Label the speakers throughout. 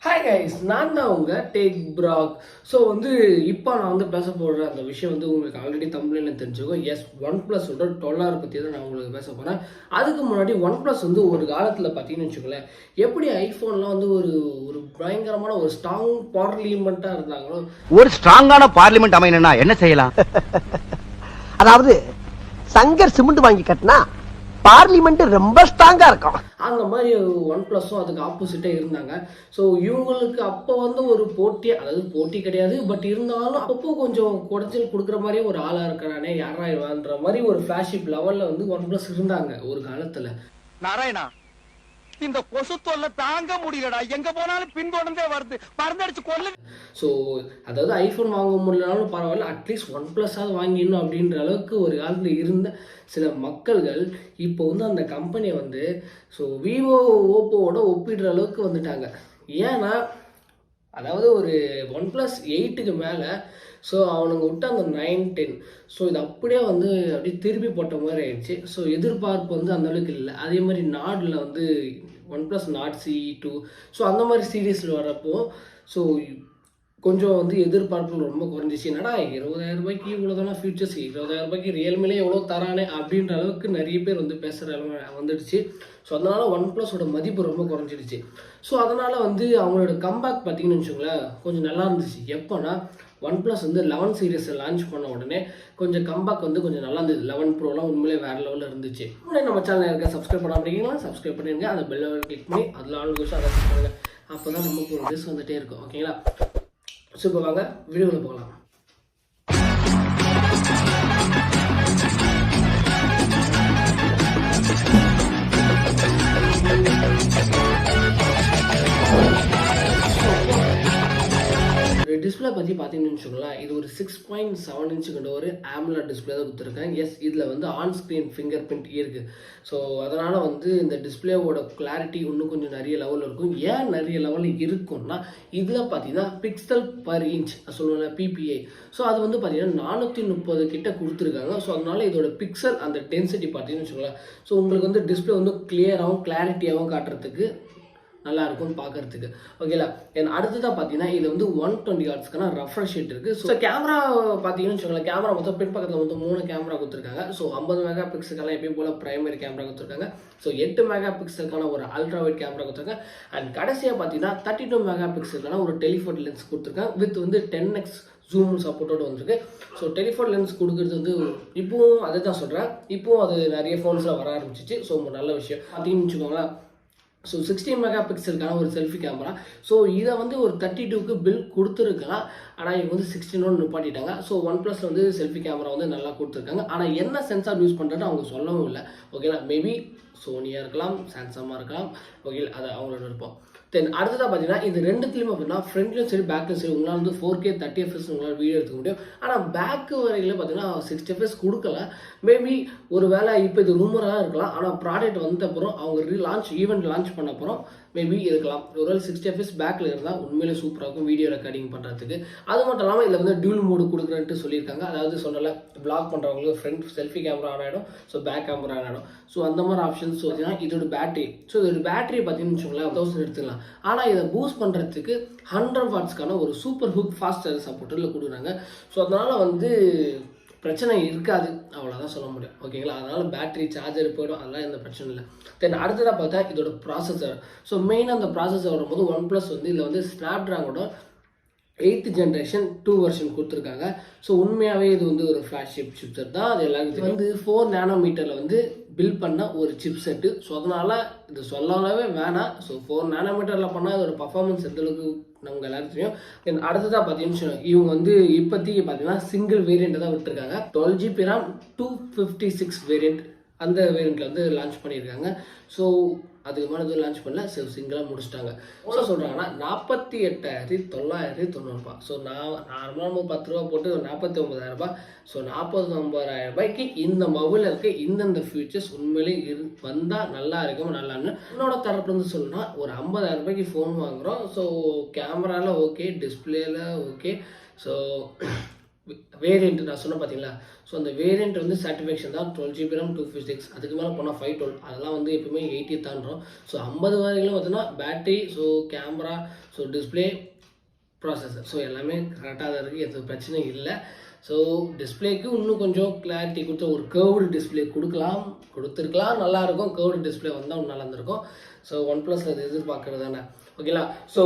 Speaker 1: Hi guys, நான் தான் உங்கள் techbrock. ஸோ இப்போ நான் பேச போகிற அந்த விஷயம் உங்களுக்கு ஆல்ரெடி தம்ப்நெயில்ல தெரிஞ்சுக்கோ. எஸ், OnePlusோட 12R பற்றி தான் நான் உங்களுக்கு பேச போகிறேன். அதுக்கு முன்னாடி OnePlus ஒரு காலத்தில் பார்த்தீங்கன்னு வச்சுக்கோங்களேன், எப்படி ஐஃபோன்லாம் ஒரு பயங்கரமான ஒரு ஸ்ட்ராங் பார்லிமெண்ட்டாக இருந்தாங்களோ.
Speaker 2: ஒரு ஸ்ட்ராங்கான பார்லிமெண்ட் அமையணும்னா என்ன செய்யலாம்?
Speaker 3: அதாவது சங்கர் சிமெண்ட் வாங்கி கட்டினா பார்லிமெண்ட் ரொம்ப ஸ்ட்ராங்கா இருக்கும்.
Speaker 1: அந்த மாதிரி OnePlusம் அதுக்கு ஆப்போசிட்டா இருந்தாங்க. ஸோ இவங்களுக்கு அப்போ ஒரு போட்டி, அதாவது போட்டி கிடையாது, பட் இருந்தாலும் அப்பப்போ கொஞ்சம் குடைச்சல் கொடுக்குற மாதிரியே ஒரு ஆளா இருக்கிறானே யாரா இவான்ற மாதிரி ஒரு ஃபிளாஷிப் லெவல்ல OnePlus இருந்தாங்க ஒரு காலத்துல.
Speaker 2: நாராயணா, இந்த கொசு தொல்லை தாங்க முடியலடா, எங்க போனாலும் பின்தொடர்ந்தே வருது, மறந்தடிச்சு கொல்ல.
Speaker 1: ஸோ அதாவது ஐஃபோன் வாங்க முடியலனாலும் பரவாயில்ல, அட்லீஸ்ட் OnePlusஆவது வாங்கிடணும் அப்படின்ற அளவுக்கு ஒரு காலத்தில் இருந்த சில மக்கள்கள் இப்போ அந்த கம்பெனியை ஸோ விவோ ஓப்போவோட ஒப்பிடுற அளவுக்கு வந்துட்டாங்க. ஏன்னா அதாவது ஒரு OnePlus 8க்கு மேலே ஸோ அவனுங்க விட்டு அந்த 9, 10 ஸோ இது அப்படியே அப்படியே திருப்பி போட்ட மாதிரி ஆயிடுச்சு. ஸோ எதிர்பார்ப்பு அந்த அளவுக்கு இல்லை. அதே மாதிரி நாடில் OnePlus Nord CE2 ஸோ அந்த மாதிரி சீரீஸில் வரப்போ ஸோ கொஞ்சம் எதிர்பார்ப்புகள் ரொம்ப குறைஞ்சிச்சு. என்னடா 20,000 ரூபாய்க்கு இவ்வளோ தானே ஃபியூச்சர்ஸ், 20,000 ரூபாய்க்கு ரியல்மிலே எவ்வளோ தரானே அப்படின்ற அளவுக்கு நிறைய பேர் பேசுகிற அளவு வந்துடுச்சு. ஸோ அதனால் OnePlusோட மதிப்பு ரொம்ப குறைஞ்சிடுச்சு. ஸோ அதனால் அவங்களோட கம்பேக் பார்த்தீங்கன்னு வச்சுக்கோங்களேன், கொஞ்சம் நல்லா இருந்துச்சு. எப்போனா OnePlus 11 சீரீஸை லான்ச் பண்ண உடனே கொஞ்சம் கம்பேக் கொஞ்சம் நல்லா இருந்தது. 11 ப்ரோலாம் உண்மையிலே வேறு லெவலில் இருந்துச்சு. நம்ம சேனல் இருக்க சப்ஸ்கிரைப் பண்ண அப்படிங்களா, சப்ஸ்கிரைப் பண்ணிடுங்க. அந்த பெல் கிளிக் பண்ணி அதில் ஆல் கோஷம் அதை பண்ணுங்க. அப்போ தான் நமக்கு ஒரு டிஸ் வந்துகிட்டே இருக்கும். ஓகேங்களா? ஸோ இப்போ வாங்க வீடியோவில் போகலாம். டிஸ்பிளே பற்றி பார்த்தீங்கன்னு வச்சுக்கோங்களேன், இது ஒரு 6.7 இன்ச்சு கொண்ட ஒரு AMOLED டிஸ்பிளே தான் கொடுத்துருக்காங்க. எஸ், இதில் ஆன் ஸ்க்ரீன் ஃபிங்கர் பிரிண்ட் இருக்குது. ஸோ அதனால் இந்த டிஸ்பிளேவோட கிளாரிட்டி இன்னும் கொஞ்சம் நிறைய லெவலில் இருக்கும். ஏன் நிறைய லெவலில் இருக்கும்னா, இதில் பார்த்தீங்கன்னா பிக்சல் பர் இன்ச் சொல்லுவாங்க PPI. ஸோ அது பார்த்தீங்கன்னா 430 கிட்ட கொடுத்துருக்காங்க. ஸோ அதனால் இதோட பிக்சல் அந்த டென்சிட்டி பார்த்தீங்கன்னு வச்சுக்கோங்களேன், ஸோ உங்களுக்கு டிஸ்பிளே கிளியராகவும் கிளாரிட்டியாகவும் காட்டுறதுக்கு நல்லா இருக்கும் பார்க்கறதுக்கு. ஓகேலா? அடுத்ததாக பார்த்தீங்கன்னா இது 120 ஹெர்ட்ஸ்க்கான ரெஃப்ரெஷ் ரேட் இருக்குது. ஸோ கேமரா பார்த்தீங்கன்னு வச்சுக்கோங்களேன், கேமரா மொத்தம் பின் பக்கத்தில் 3 கேமரா கொடுத்துருக்காங்க. ஸோ 50 மெகா பிக்சலுக்கான எப்பயும் போல் பிரைமரி கேமரா கொடுத்துருக்காங்க. ஸோ 8 மெகா பிக்சலுக்கான ஒரு அல்ட்ரா வைட் கேமரா கொடுத்துருக்காங்க. அண்ட் கடைசியாக பார்த்தீங்கன்னா 32 மெகா பிக்சலுக்கான ஒரு டெலிஃபோட்டோ லென்ஸ் கொடுத்துருக்காங்க. வித் 10x ஜூம் சப்போர்ட்டோடு வந்திருக்கு. ஸோ டெலிஃபோன் லென்ஸ் கொடுக்குறது இப்போவும் அதை தான் சொல்கிறேன், இப்போவும் அது நிறைய ஃபோன்ஸில் வர ஆரம்பிச்சிச்சு. ஸோ நல்ல விஷயம் பார்த்தீங்கன்னு வச்சுக்கோங்களேன். ஸோ 16 மெகா பிக்சலுக்கான ஒரு செல்ஃபி கேமரா. ஸோ இதை ஒரு 32க்கு பில் கொடுத்துருக்கலாம். ஆனால் இவங்க 16 நிப்பாட்டிட்டாங்க. ஸோ OnePlusல செல்ஃபி கேமரா நல்லா கொடுத்துருக்காங்க. ஆனால் என்ன சென்சார் யூஸ் பண்ணுறதுன்னு அவங்க சொல்லவும் இல்லை. ஓகேங்களா? மேபி சோனியாக இருக்கலாம், சாம்சங்காக இருக்கலாம். ஓகே, அது அவங்களோட விருப்பம். தென் அடுத்ததாக பார்த்தீங்கன்னா இது ரெண்டுத்துலையுமே அப்படின்னா ஃப்ரண்ட்லையும் சரி பேக்லையும் சரி உங்களால் 4K 30 FPS உங்களால் வீடியோ எடுத்துக்க முடியும். ஆனால் பேக்கு வரையில் பார்த்தீங்கன்னா 60 FPS கொடுக்கல. மேபி ஒரு வேளை இப்போ இது ரூமராக இருக்கலாம். ஆனால் ப்ராடக்ட் வந்த அப்புறம் அவங்க ஈவெண்ட் லான்ச் பண்ண அப்புறம் மேபி இருக்கலாம். ஒருவேளை 60 FPS பேக்கில் இருந்தால் உண்மையிலே சூப்பராக இருக்கும் வீடியோ ரெக்கார்டிங் பண்ணுறதுக்கு. அது மட்டும் இல்லாமல் இதில் டியூல் மோடு கொடுக்குறேன்ட்டு சொல்லியிருக்காங்க. அதாவது சொன்னல பிளாக் பண்ணுறவங்களுக்கு ஃப்ரண்ட் செல்ஃபி கேமரா ஆன் ஆகிடும், ஸோ பேக் கேமரா ஆன் ஆகிடும். ஸோ அந்த மாதிரி ஆப்ஷன்ஸ் பார்த்தீங்கன்னா இதோட பேட்டரி. ஸோ இதோட பேட்டரி பார்த்தீங்கன்னு வச்சுக்கோங்களேன் 1000 எடுத்துக்கலாம். ஆனால் இதை பூஸ்ட் பண்ணுறதுக்கு 100 வாட்ஸ்க்கான ஒரு சூப்பர் ஹுக் ஃபாஸ்ட் சார்ஜ் சப்போர்ட்டில் கொடுக்குறாங்க. ஸோ அதனால் பிரச்சனை இருக்காது, அவ்வளோதான் சொல்ல முடியும். ஓகேங்களா? அதனால் பேட்டரி சார்ஜர் போய்டும், அதெல்லாம் எந்த பிரச்சனை இல்லை. தென் அடுத்ததாக பார்த்தா இதோட ப்ராசஸர். ஸோ மெயினாக அந்த ப்ராசஸர் வரும்போது OnePlus இதில் ஸ்னாப்ட்ராகனோட 8th ஜென்ரேஷன் 2 வெர்ஷன் கொடுத்துருக்காங்க. ஸோ உண்மையாகவே இது ஒரு ஃப்ளாக்ஷிப் சிப்செட் தான். அது எல்லாருக்கும் 4 நானோமீட்டரில் பில்ட் பண்ண ஒரு சிப் செட்டு. ஸோ அதனால் இது சொல்லவே வேணாம். ஸோ 4 நானோமீட்டரில் பண்ணால் இதோட பர்ஃபார்மன்ஸ் எந்தளவுக்கு நமக்கு எல்லாரும் தெரியும். தென் அடுத்ததாக பார்த்தீங்கன்னா இவங்க இப்போதைக்கு பார்த்தீங்கன்னா சிங்கிள் வேரியண்ட்டை தான் விட்டுருக்காங்க. 12 GB RAM 256 வேரியண்ட் அந்த வேரியண்ட்டில் லான்ச் பண்ணியிருக்காங்க. ஸோ அதுக்கு மேலே லான்ச் பண்ணல, சிங்கிளாக முடிச்சிட்டாங்க. ஸோ சொல்கிறாங்கன்னா 48,990 ஸோ நார்மலாக 10 ரூபா போட்டு 49,000 ரூபாய். ஸோ 49,000 ரூபாய்க்கு இந்த மொபைலில் இருக்க இந்தந்த ஃபியூச்சர்ஸ் உண்மையிலே வந்தால் நல்லா இருக்கும். நல்லான்னு என்னோட தரப்புலேருந்து சொல்லணும்னா ஒரு 50,000 ரூபாய்க்கு ஃபோன் வாங்குகிறோம். ஸோ கேமராவில் ஓகே, டிஸ்பிளேல ஓகே. ஸோ வேரியண்ட் நான் சொன்னேன் பார்த்தீங்களா. ஸோ அந்த வேரியண்ட் வந்து சாட்டிஸ்ஃபேக்ஷன் தான் 12 GB RAM 256, அதுக்கு மேலே போனால் 512, அதெல்லாம் வந்து எப்பவுமே 80 தாண்டுறோம். ஸோ 50 வரையிலும் பார்த்தீங்கன்னா battery, so camera, so display, processor, so எல்லாமே கரெக்டாக தான் இருக்குது, எந்த பிரச்சனையும் இல்லை. ஸோ டிஸ்பிளேக்கு இன்னும் கொஞ்சம் கிளாரிட்டி கொடுத்து ஒரு கர்வ்டு டிஸ்பிளே கொடுத்துருக்கலாம், நல்லாயிருக்கும். கர்வ்டு டிஸ்பிளே வந்தால் இன்னும் நல்லா இருந்திருக்கும். ஸோ OnePlusல அது எதிர்பார்க்குறது தானே, ஓகேங்களா. ஸோ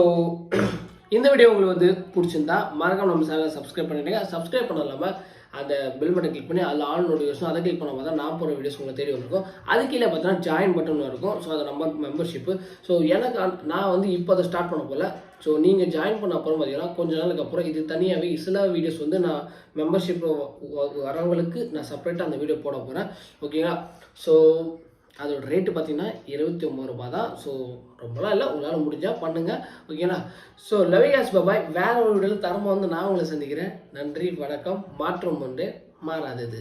Speaker 1: இந்த வீடியோ உங்களுக்கு வந்து பிடிச்சிருந்தா மறக்காம நம்ம சேனலை சப்ஸ்கிரைப் பண்ணிவிடுங்க. சப்ஸ்கிரைப் பண்ண இல்லாமல் அந்த பெல் பட்டன் கிளிக் பண்ணி அதில் ஆல் நோட்டிஃபிகேஷன் அதை கிளிக் பண்ணால் தான் நான் போகிற வீடியோஸ் உங்களுக்கு தேடி வந்திருக்கும். அது கீழே பார்த்தீங்கன்னா ஜாயின் பட்டன் இருக்கும். ஸோ அது மெம்பர்ஷிப்பு. ஸோ எனக்கு நான் வந்து இப்போ அதை ஸ்டார்ட் பண்ண போல. ஸோ நீங்கள் ஜாயின் பண்ண அப்புறம் பார்த்தீங்கன்னா கொஞ்ச நாளுக்கு அப்புறம் இது தனியாகவே சில வீடியோஸ் வந்து நான் மெம்பர்ஷிப் வரவங்களுக்கு நான் செப்பரேட்டாக அந்த வீடியோ போட போகிறேன், ஓகேங்களா. ஸோ அதோட ரேட்டு பார்த்தீங்கன்னா 29 ரூபா தான். ஸோ ரொம்பலாம் இல்லை, உங்களால் முடிஞ்சால் பண்ணுங்கள், ஓகேங்களா. ஸோ லவ்யாஸ் பாய், வேற ஒரு வீடியோவில் தரமாக வந்து நான் உங்களை சந்திக்கிறேன். நன்றி, வணக்கம். மாற்றம் ஒன்று மாறாதது.